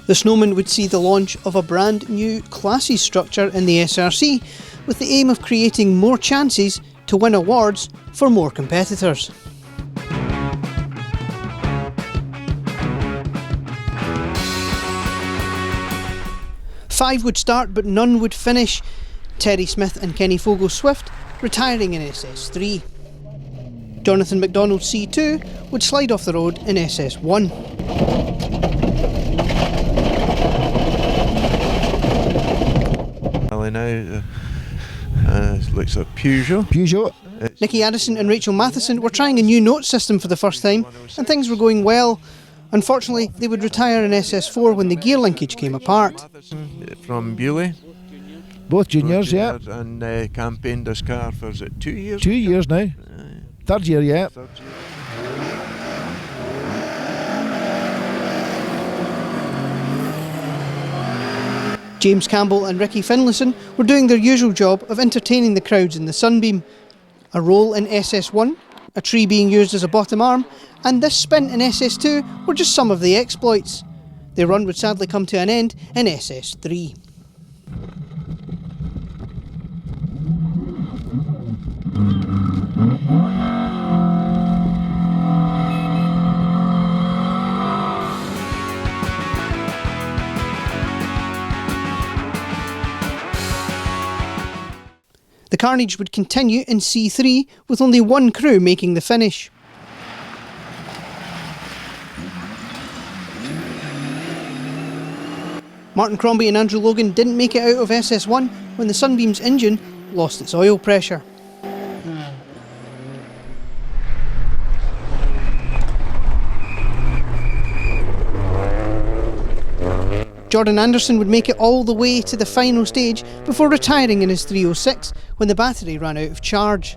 The Snowman would see the launch of a brand new classes structure in the SRC with the aim of creating more chances to win awards for more competitors. Five would start but none would finish. Terry Smith and Kenny Fogel-Swift retiring in SS3. Jonathan McDonald C2 would slide off the road in SS1. Well, now looks like Peugeot. Nicky Addison and Rachel Matheson were trying a new note system for the first time, and things were going well. Unfortunately, they would retire in SS4 when the gear linkage came apart. From Bewley. Both juniors, yeah. And campaigned this car for, is it 2 years? 2 years now. Third year, yeah. James Campbell and Ricky Finlayson were doing their usual job of entertaining the crowds in the Sunbeam. A roll in SS1, a tree being used as a bottom arm, and this spin in SS2 were just some of the exploits. Their run would sadly come to an end in SS3. The carnage would continue in C3 with only one crew making the finish. Martin Crombie and Andrew Logan didn't make it out of SS1 when the Sunbeam's engine lost its oil pressure. Jordan Anderson would make it all the way to the final stage before retiring in his 306 when the battery ran out of charge.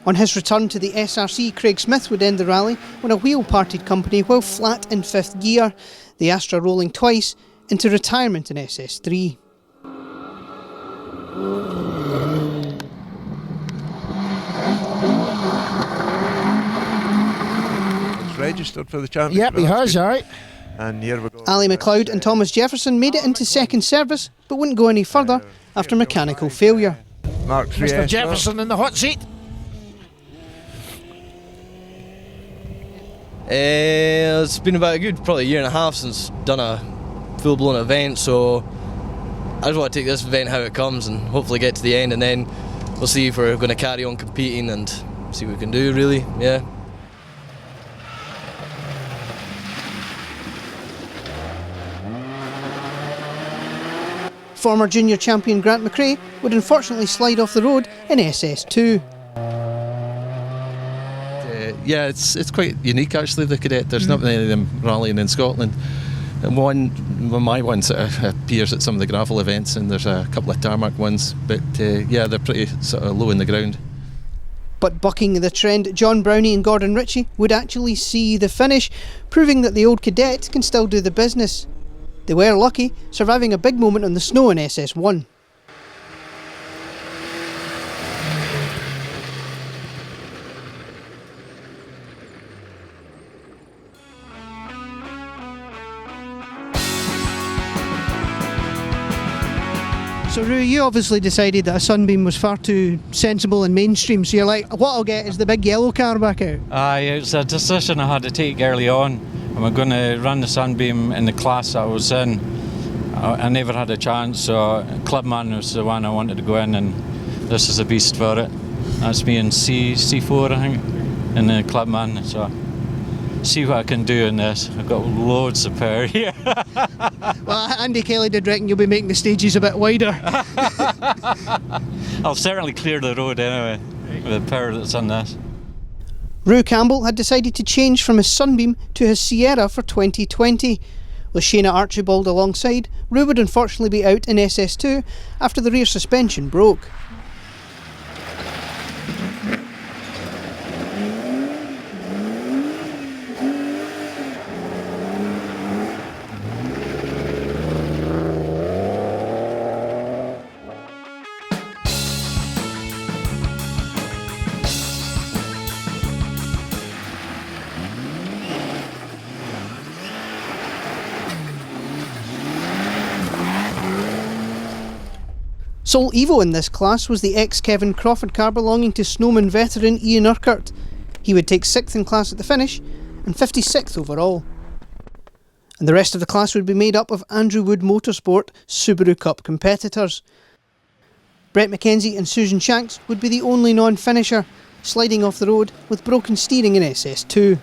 On his return to the SRC, Craig Smith would end the rally when a wheel parted company while flat in fifth gear, the Astra rolling twice into retirement in SS3. Registered for the championship. Yep, he has, aye. And here we go. Ali McLeod and Thomas Jefferson made it into second service but wouldn't go any further after mechanical failure. Mark Mr. Jefferson in the hot seat. It's been about a good probably year and a half since done a full-blown event, so I just want to take this event how it comes and hopefully get to the end, and then we'll see if we're going to carry on competing and see what we can do, really. Yeah. Former junior champion Grant McRae would unfortunately slide off the road in SS2. Yeah, it's quite unique actually, the cadet. There's not many of them rallying in Scotland. And my one sort of appears at some of the gravel events, and there's a couple of tarmac ones, but yeah, they're pretty sort of low in the ground. But bucking the trend, John Brownie and Gordon Ritchie would actually see the finish, proving that the old cadet can still do the business. They were lucky, surviving a big moment on the snow in SS1. So Roo, you obviously decided that a Sunbeam was far too sensible and mainstream, so you're like, what I'll get is the big yellow car back out. Aye, it's a decision I had to take early on. I'm going to run the Sunbeam in the class that I was in. I never had a chance, so Clubman was the one I wanted to go in, and this is a beast for it. That's me in C4, I think, in the Clubman, so see what I can do in this. I've got loads of power here. Well, Andy Kelly did reckon you'll be making the stages a bit wider. I'll certainly clear the road anyway, with the power that's on this. Roo Campbell had decided to change from his Sunbeam to his Sierra for 2020. With Shayna Archibald alongside, Roo would unfortunately be out in SS2 after the rear suspension broke. Sole Evo in this class was the ex-Kevin Crawford car belonging to Snowman veteran Coogie Urquhart. He would take 6th in class at the finish and 56th overall. And the rest of the class would be made up of Andrew Wood Motorsport Subaru Cup competitors. Brett McKenzie and Susan Shanks would be the only non-finisher, sliding off the road with broken steering in SS2.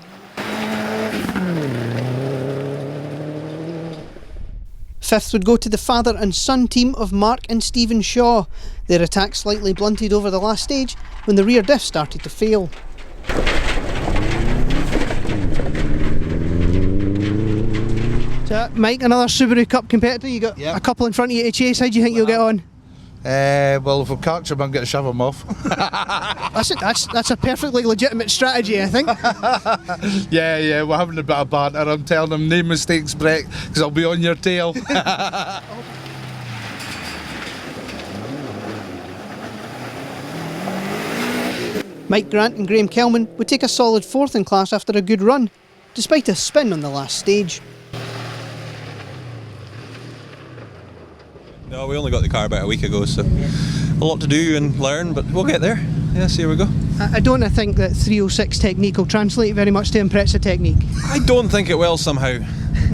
Fifth would go to the father and son team of Mark and Stephen Shaw. Their attack slightly blunted over the last stage when the rear diff started to fail. So, Mike, another Subaru Cup competitor. You got a couple in front of you to chase. How do you think you'll get on? Well, if we catch them, I'm going to shove them off. That's a perfectly legitimate strategy, I think. Yeah, we're having a bit of banter. I'm telling them, no mistakes, Brett, because I'll be on your tail. Mike Grant and Graham Kelman would take a solid 4th in class after a good run, despite a spin on the last stage. No, we only got the car about a week ago, so a lot to do and learn, but we'll get there. Yes, here we go. I don't think that 306 technique will translate very much to Impreza technique. I don't think it will somehow.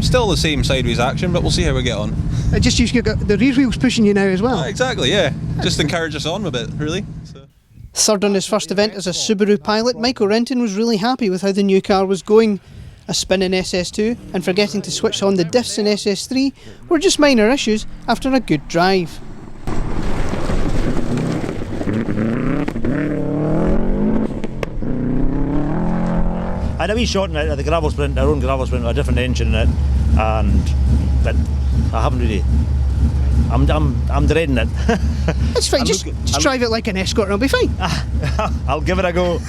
Still the same sideways action, but we'll see how we get on. Just you've got the rear wheels pushing you now as well. Exactly, yeah. Just encourage us on a bit, really. So. Third on his first event as a Subaru pilot, Michael Renton was really happy with how the new car was going. A spin in SS2 and forgetting to switch on the diffs in SS3 were just minor issues after a good drive. I had a wee shot in it at the gravel sprint, our own gravel sprint, with a different engine in it, but I haven't really. I'm dreading it. It's fine, just drive it like an Escort and it'll be fine. I'll give it a go.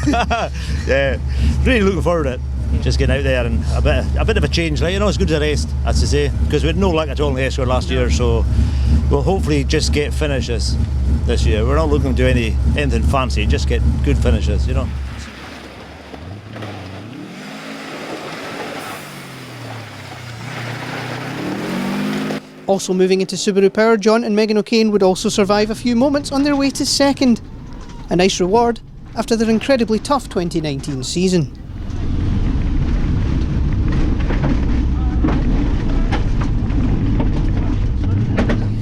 Yeah, really looking forward to it. Just getting out there and a bit of a change, like, you know, as good as a rest, as to say, because we had no luck at all in the Escort last year, so we'll hopefully just get finishes this year. We're not looking to do anything fancy, just get good finishes, you know. Also moving into Subaru Power, John and Megan O'Kane would also survive a few moments on their way to 2nd. A nice reward after their incredibly tough 2019 season.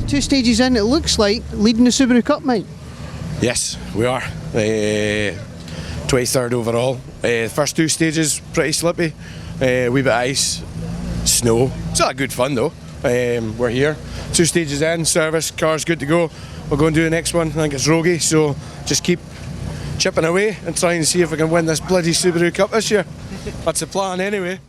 Two stages in, it looks like leading the Subaru Cup, mate. Yes, we are. 23rd overall. First 2 stages pretty slippy. Wee bit of ice, snow. It's a lot of good fun though. We're here. 2 stages in, service, car's good to go. We'll go and do the next one. I think it's Rogie, so just keep chipping away and trying to see if we can win this bloody Subaru Cup this year. That's the plan anyway.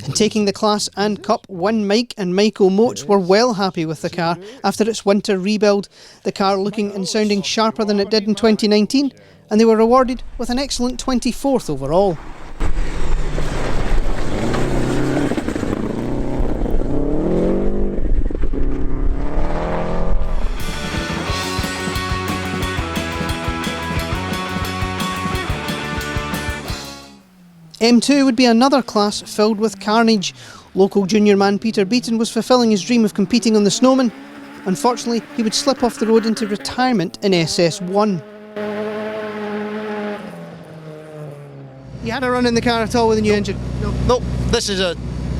And taking the class and cup, Mike and Michael Moats were well happy with the car after its winter rebuild, the car looking and sounding sharper than it did in 2019, and they were rewarded with an excellent 24th overall. M2 would be another class filled with carnage. Local junior man Peter Beaton was fulfilling his dream of competing on the Snowman. Unfortunately, he would slip off the road into retirement in SS1. You had a run in the car at all with the new engine? No, this is a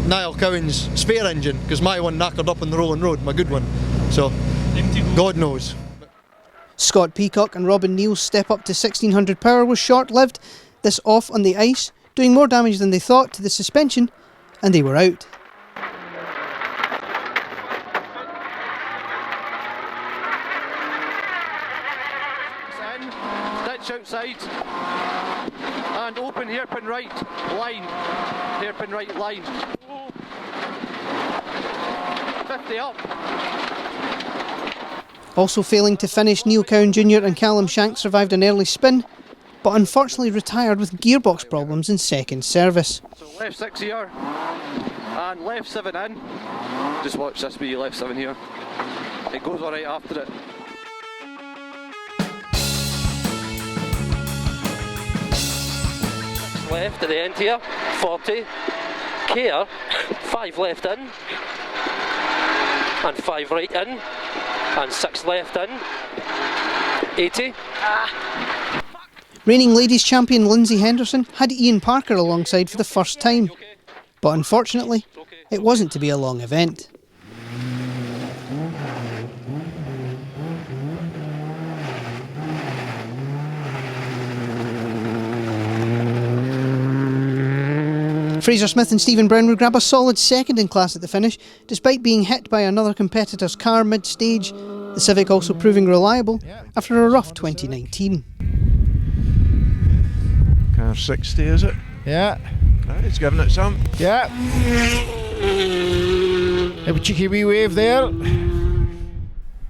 Niall Cowan's spare engine, because my one knackered up on the Rowan Road, my good one. So, God knows. Scott Peacock and Robin Neal's step up to 1600 power was short-lived. This off on the ice, doing more damage than they thought to the suspension, and they were out. Ditch outside, and open hairpin right line, hairpin right line. 50 up. Also failing to finish, Neil Cowan Jr. and Callum Shanks survived an early spin, but unfortunately retired with gearbox problems in 2nd service. So left 6 here, and left 7 in. Just watch this wee left 7 here. It goes alright after it. Left at the end here, 40. Care, 5 left in, and 5 right in. and 6 left in, 80. Reigning ladies champion Lindsay Henderson had Ian Parker alongside for the first time, but unfortunately it wasn't to be a long event. Fraser Smith and Stephen Brown would grab a solid second in class at the finish, despite being hit by another competitor's car mid-stage, the Civic also proving reliable after a rough 2019. Car 60, is it? Yeah. Right, he's giving it some. Yeah. A cheeky wee wave there.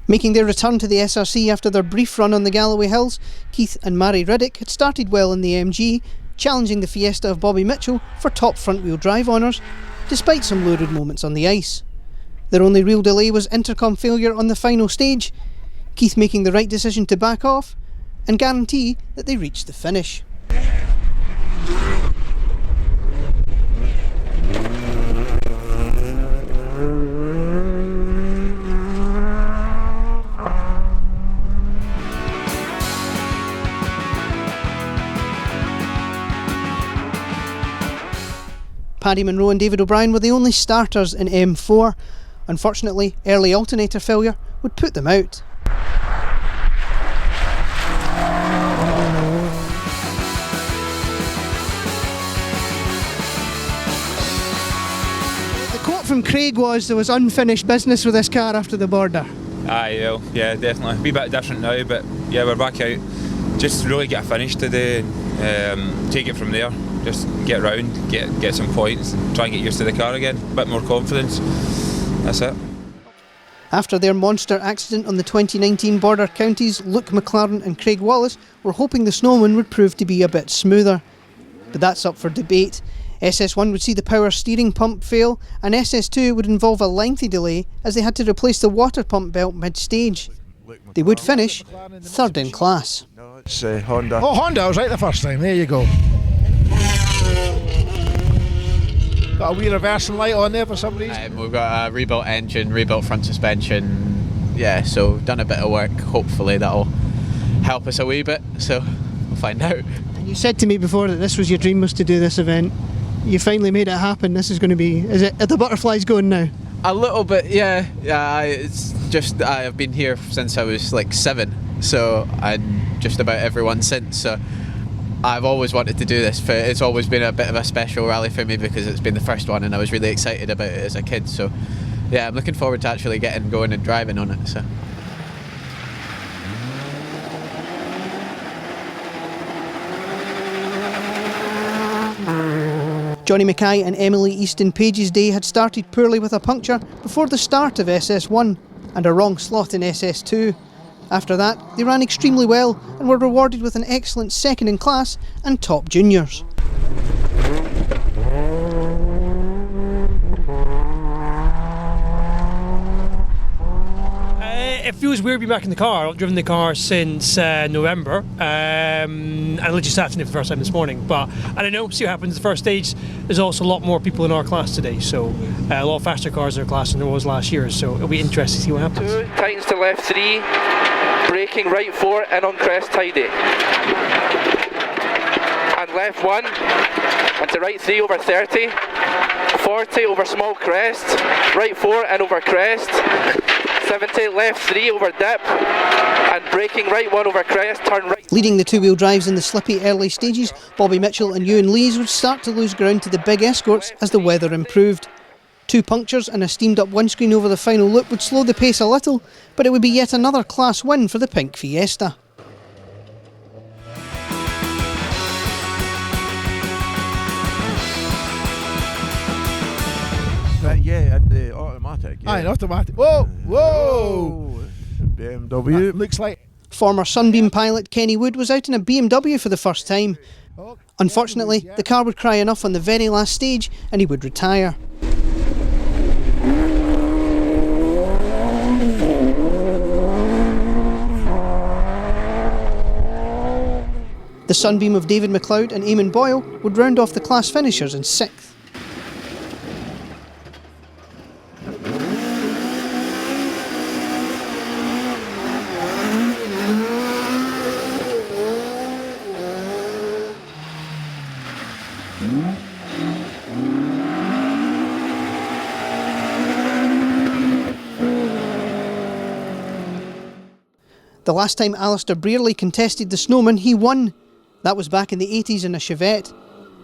Making their return to the SRC after their brief run on the Galloway Hills, Keith and Mary Riddick had started well in the MG, challenging the Fiesta of Bobby Mitchell for top front-wheel drive honours, despite some lurid moments on the ice. Their only real delay was intercom failure on the final stage, Keith making the right decision to back off and guarantee that they reached the finish. Paddy Monroe and David O'Brien were the only starters in M4. Unfortunately, early alternator failure would put them out. The quote from Craig was there was unfinished business with this car after the border. Aye, well, yeah, definitely. A wee bit different now, but yeah, we're back out. Just really get a finish today, take it from there. Just get round, get some points, and try and get used to the car again. A bit more confidence. That's it. After their monster accident on the 2019 border counties, Luke McLaren and Craig Wallace were hoping the Snowman would prove to be a bit smoother. But that's up for debate. SS1 would see the power steering pump fail, and SS2 would involve a lengthy delay as they had to replace the water pump belt mid-stage. They would finish third in class. No, it's Honda. Oh, Honda, I was right the first time. There you go. Got a wee reversing light on there for some reason. We've got a rebuilt engine, rebuilt front suspension. Yeah, so done a bit of work. Hopefully that'll help us a wee bit. So we'll find out. And you said to me before that this was your dream, was to do this event. You finally made it happen. This is going to be. Are the butterflies going now? A little bit, yeah. It's just I've been here since I was like 7, so and just about everyone since. So I've always wanted to do this. It's always been a bit of a special rally for me because it's been the first one, and I was really excited about it as a kid. So yeah, I'm looking forward to actually getting going and driving on it. So. Johnny Mackay and Emily Easton Page's day had started poorly with a puncture before the start of SS1 and a wrong slot in SS2. After that, they ran extremely well and were rewarded with an excellent second in class and top juniors. It feels weird being back in the car. I've driven the car since November, and I literally started it for the first time this morning. But I don't know, see what happens. The first stage, there's also a lot more people in our class today, so a lot faster cars in our class than there was last year. So it'll be interesting to see what happens. 2, tightens to left 3, braking right 4, in on crest tidy. And left 1, and to right 3 over 30, 40 over small crest, right 4 in over crest, 70 left 3 over dip, and braking right 1 over crest, turn right. Leading the two-wheel drives in the slippy early stages, Bobby Mitchell and Ewan Lees would start to lose ground to the big escorts as the weather improved. 2 punctures and a steamed-up windscreen over the final loop would slow the pace a little, but it would be yet another class win for the pink Fiesta. Yeah, and the automatic. Yeah. Aye, an automatic. Whoa, whoa! BMW. That looks like. Former Sunbeam pilot Kenny Wood was out in a BMW for the first time. Unfortunately, the car would cry enough on the very last stage and he would retire. The Sunbeam of David McLeod and Eamon Boyle would round off the class finishers in 6th. The last time Alistair Brearley contested the Snowman, he won. That was back in the 80s in a Chevette.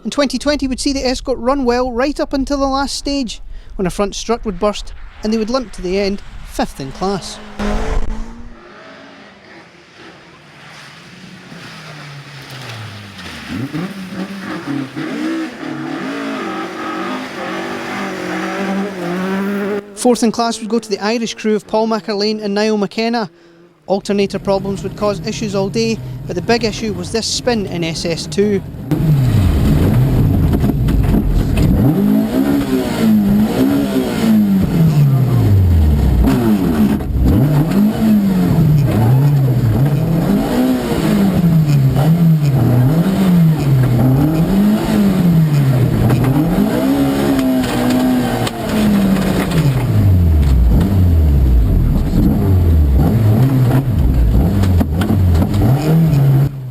In 2020 would see the Escort run well right up until the last stage, when a front strut would burst and they would limp to the end, 5th in class. Fourth in class would go to the Irish crew of Paul McArlane and Niall McKenna. Alternator problems would cause issues all day, but the big issue was this spin in SS2.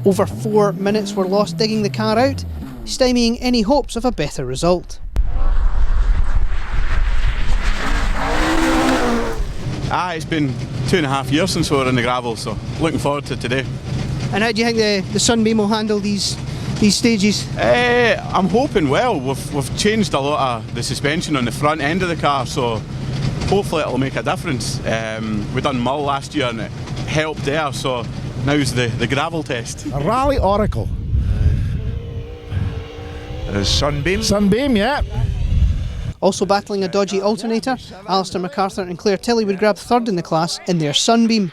Over 4 minutes were lost digging the car out, stymieing any hopes of a better result. It's been 2.5 years since we were in the gravel, so looking forward to today. And how do you think the Sunbeam will handle these stages? I'm hoping well. We've changed a lot of the suspension on the front end of the car, so hopefully it'll make a difference. We done Mull last year and it helped there, so now's the gravel test. A rally oracle. Sunbeam? Sunbeam, yeah. Also battling a dodgy alternator, Alistair MacArthur and Claire Tilley would grab third in the class in their Sunbeam.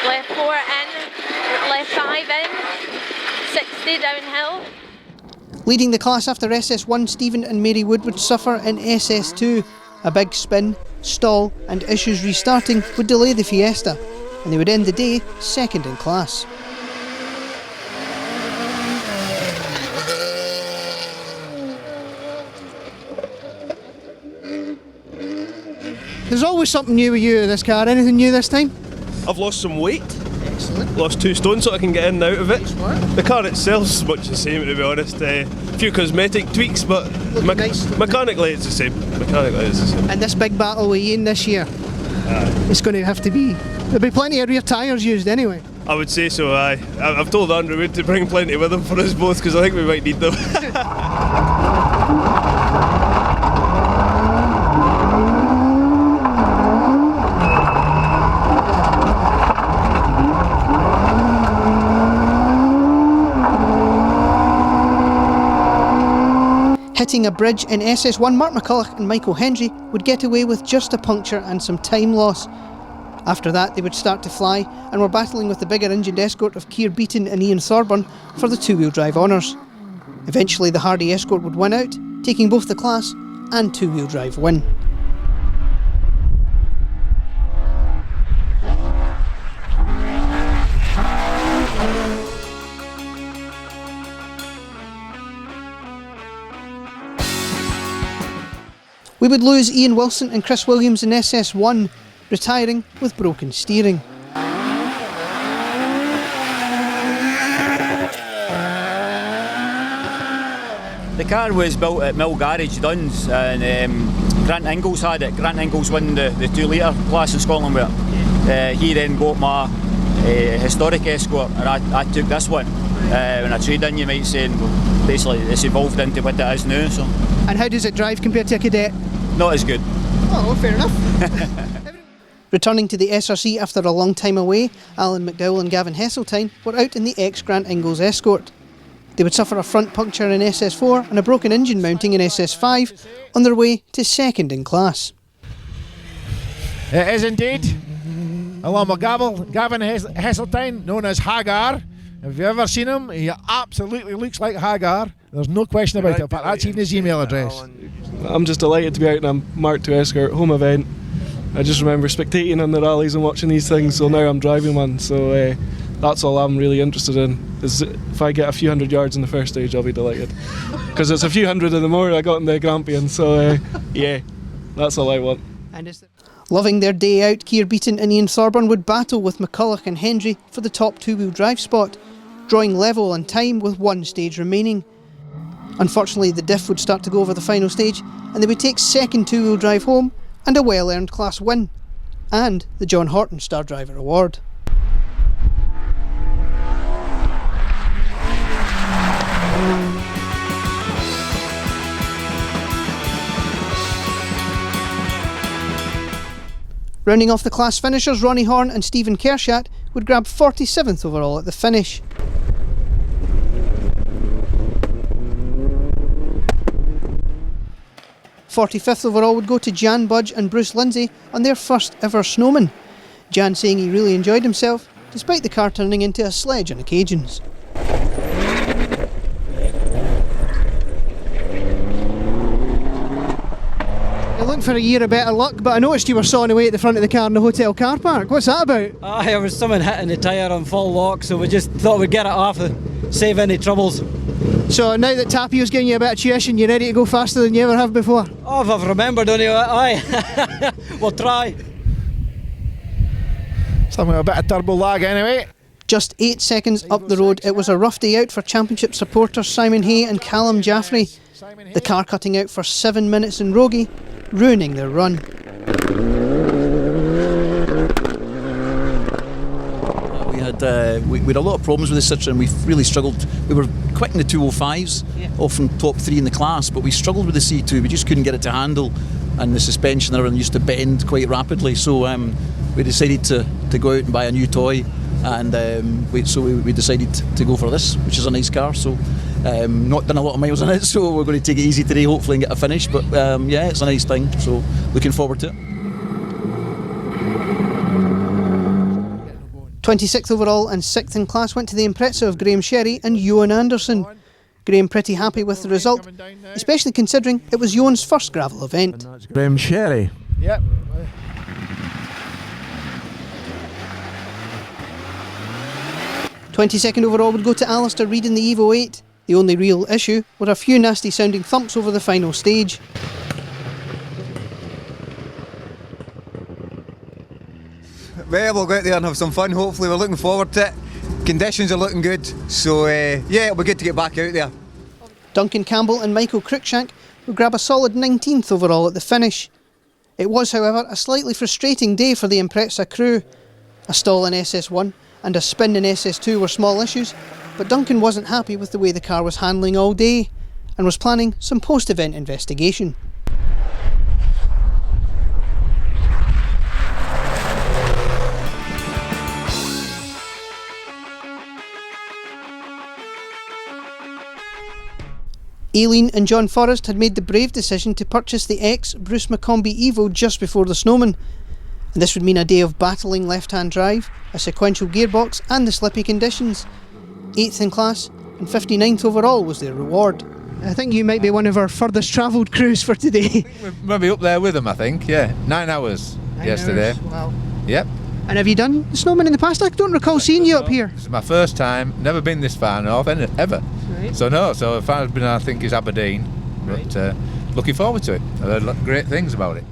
Left 4 in, left 5 in, 60 downhill. Leading the class after SS1, Stephen and Mary Wood would suffer in SS2. A big spin, stall and issues restarting would delay the Fiesta, and they would end the day 2nd in class. There's always something new with you in this car. Anything new this time? I've lost some weight. Excellent. Lost 2 stone so I can get in and out of it. The car itself's much the same, to be honest. A few cosmetic tweaks, but mechanically it's the same. And this big battle with Ian this year, it's going to have to be... There'll be plenty of rear tyres used anyway. I would say so, aye. I've told Andrew Wood to bring plenty with him for us both, because I think we might need them. Hitting a bridge in SS1, Mark McCulloch and Michael Hendry would get away with just a puncture and some time loss. After that they would start to fly and were battling with the bigger engined Escort of Keir Beaton and Ian Thorburn for the 2-wheel drive honours. Eventually the Hardy Escort would win out, taking both the class and 2-wheel drive win. We would lose Ian Wilson and Chris Williams in SS1, retiring with broken steering. The car was built at Mill Garage, Duns, and Grant Ingalls had it. Grant Ingalls won the 2 litre class in Scotland with it. He then bought my historic Escort, and I took this one. When I trade in, you might say, and basically it's evolved into what it is now. So. And how does it drive compared to a Cadet? Not as good. Oh, fair enough. Returning to the SRC after a long time away, Alan McDowell and Gavin Hesseltine were out in the ex-Grant Ingalls Escort. They would suffer a front puncture in SS4 and a broken engine mounting in SS5 on their way to 2nd in class. It is indeed. Along with Gavin Hesseltine, known as Hagar. Have you ever seen him? He absolutely looks like Hagar. There's no question about it, but that's even his email address. I'm just delighted to be out in a Mark II Escort home event. I just remember spectating on the rallies and watching these things, so now I'm driving one, so that's all I'm really interested in. Is if I get a few hundred yards in the first stage, I'll be delighted. Because it's a few hundred of the more I got in the Grampian, so yeah, that's all I want. Loving their day out, Keir Beaton and Ian Thorburn would battle with McCulloch and Hendry for the top 2-wheel drive spot, drawing level on time with 1 stage remaining. Unfortunately, the diff would start to go over the final stage and they would take second two-wheel drive home and a well-earned class win, and the John Horton Star Driver Award. Rounding off the class finishers, Ronnie Horn and Stephen Kershat would grab 47th overall at the finish. '45th overall would go to Jan Budge and Bruce Lindsay on their first ever snowman. Jan saying he really enjoyed himself, despite the car turning into a sledge on occasions. I looked for a year of better luck, but I noticed you were sawing away at the front of the car in the hotel car park. What's that about? There was someone hitting the tyre on full lock, so we just thought we'd get it off and save any troubles. So now that Tapio's giving you a bit of tuition, you're ready to go faster than you ever have before? Oh, if I've remembered only, aye. We'll try. Something with a bit of turbo lag anyway. Just 8 seconds up the road, it was a rough day out for championship supporters Simon Hay and Callum Jaffrey. The car cutting out for 7 minutes in Rogie, ruining their run. We had a lot of problems with the Citroen. We really struggled. We were quick in the 205s, often top 3 in the class, but we struggled with the C2. We just couldn't get it to handle, and the suspension and everything used to bend quite rapidly. So we decided to go out and buy a new toy, and we decided to go for this, which is a nice car. So not done a lot of miles on it, so we're going to take it easy today, hopefully, and get a finish. But yeah, it's a nice thing. So looking forward to it. 26th overall and 6th in class went to the Impreza of Graham Sherry and Ewan Anderson. Graham pretty happy with the result, especially considering it was Ewan's first gravel event. Graham Sherry. Yep. 22nd overall would go to Alistair Reid in the Evo 8. The only real issue were a few nasty sounding thumps over the final stage. Well, we'll go out there and have some fun, hopefully. We're looking forward to it. Conditions are looking good, so yeah, it'll be good to get back out there. Duncan Campbell and Michael Cruikshank would grab a solid 19th overall at the finish. It was, however, a slightly frustrating day for the Impreza crew. A stall in SS1 and a spin in SS2 were small issues, but Duncan wasn't happy with the way the car was handling all day and was planning some post-event investigation. Aileen and John Forrest had made the brave decision to purchase the ex-Bruce McCombie Evo just before the Snowman. And this would mean a day of battling left-hand drive, a sequential gearbox and the slippy conditions. 8th in class and 59th overall was their reward. I think you might be one of our furthest travelled crews for today. We're maybe up there with them, I think, yeah. 9 hours yesterday. Hours. Wow. Yep. And have you done the Snowman in the past? I don't recall seeing you up here. This is my first time, never been this far north, ever. Right. So the farthest I've been, I think, is Aberdeen. But looking forward to it. I've heard great things about it.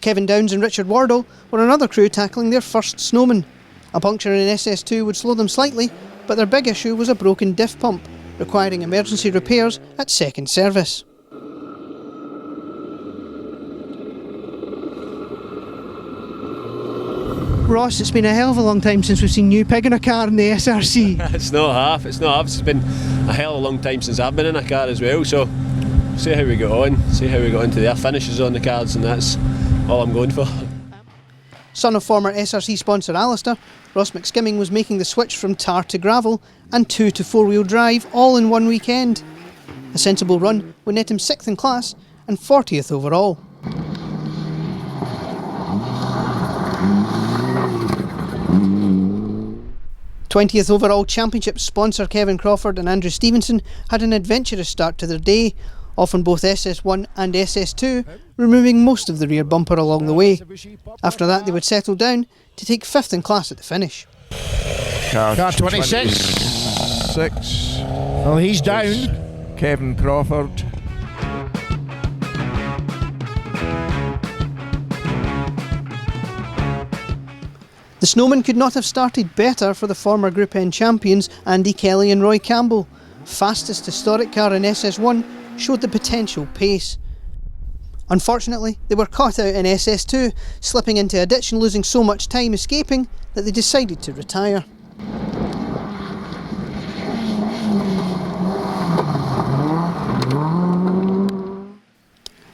Kevin Downs and Richard Wardle were another crew tackling their first Snowman. A puncture in SS2 would slow them slightly, but their big issue was a broken diff pump, requiring emergency repairs at second service. Ross, it's been a hell of a long time since we've seen you pigging a car in the SRC. It's not half. It's been a hell of a long time since I've been in a car as well, so see how we get on, see how we got into their finishes on the cards, and that's all I'm going for. Son of former SRC sponsor Alistair, Ross McSkimming was making the switch from tar to gravel and 2 to 4-wheel drive all in one weekend. A sensible run would net him 6th in class and 40th overall. '20th overall championship sponsor Kevin Crawford and Andrew Stevenson had an adventurous start to their day, often both SS1 and SS2, removing most of the rear bumper along the way. After that they would settle down to take 5th in class at the finish. Car 26. 6. Well, he's down. Kevin Crawford. The Snowman could not have started better for the former Group N champions Andy Kelly and Roy Campbell. fastest historic car in SS1, showed the potential pace. Unfortunately, they were caught out in SS2, slipping into a ditch and losing so much time escaping that they decided to retire.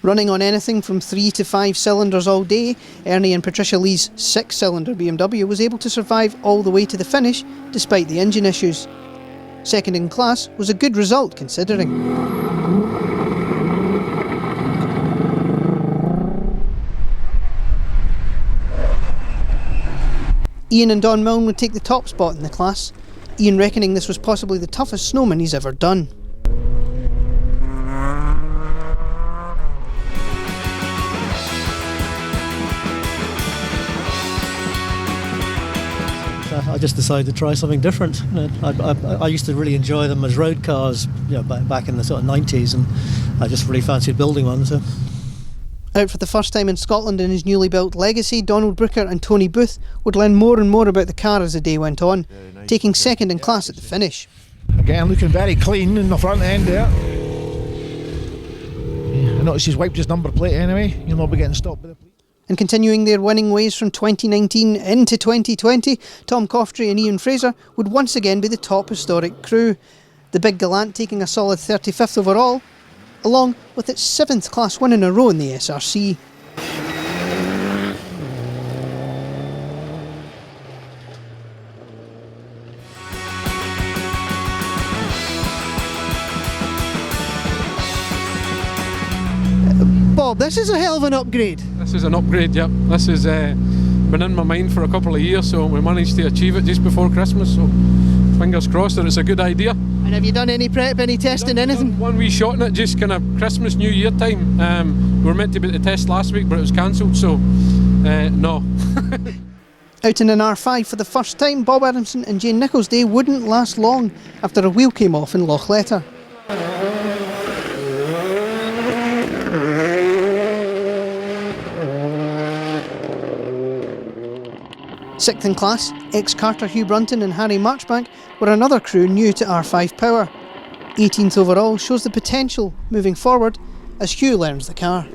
Running on anything from 3 to 5 cylinders all day, Ernie and Patricia Lee's 6-cylinder BMW was able to survive all the way to the finish despite the engine issues. Second in class was a good result considering. Ian and Don Milne would take the top spot in the class, Ian reckoning this was possibly the toughest snowman he's ever done. I just decided to try something different. I used to really enjoy them as road cars, back in the sort of 90s, and I just really fancied building one. So. Out for the first time in Scotland in his newly built Legacy, Donald Brooker and Tony Booth would learn more and more about the car as the day went on, taking second in class at the finish. Again, looking very clean in the front end there. I notice he's wiped his number plate anyway. He'll not be getting stopped by the police. And continuing their winning ways from 2019 into 2020, Tom Coftry and Ian Fraser would once again be the top historic crew. The Big Gallant taking a solid 35th overall, along with its 7th class win in a row in the SRC. Bob, this is a hell of an upgrade. This is an upgrade, yep. This has been in my mind for a couple of years, so we managed to achieve it just before Christmas, so fingers crossed that it's a good idea. And have you done any prep, any testing, anything? One wee shot in it, just kind of Christmas, New Year time. We were meant to be at the test last week, but it was cancelled, so no. Out in an R5 for the first time, Bob Adamson and Jane Nichols' day wouldn't last long after a wheel came off in Lochletter. Sixth in class, ex-Carter Hugh Brunton and Harry Marchbank were another crew new to R5 power. 18th overall shows the potential moving forward as Hugh learns the car.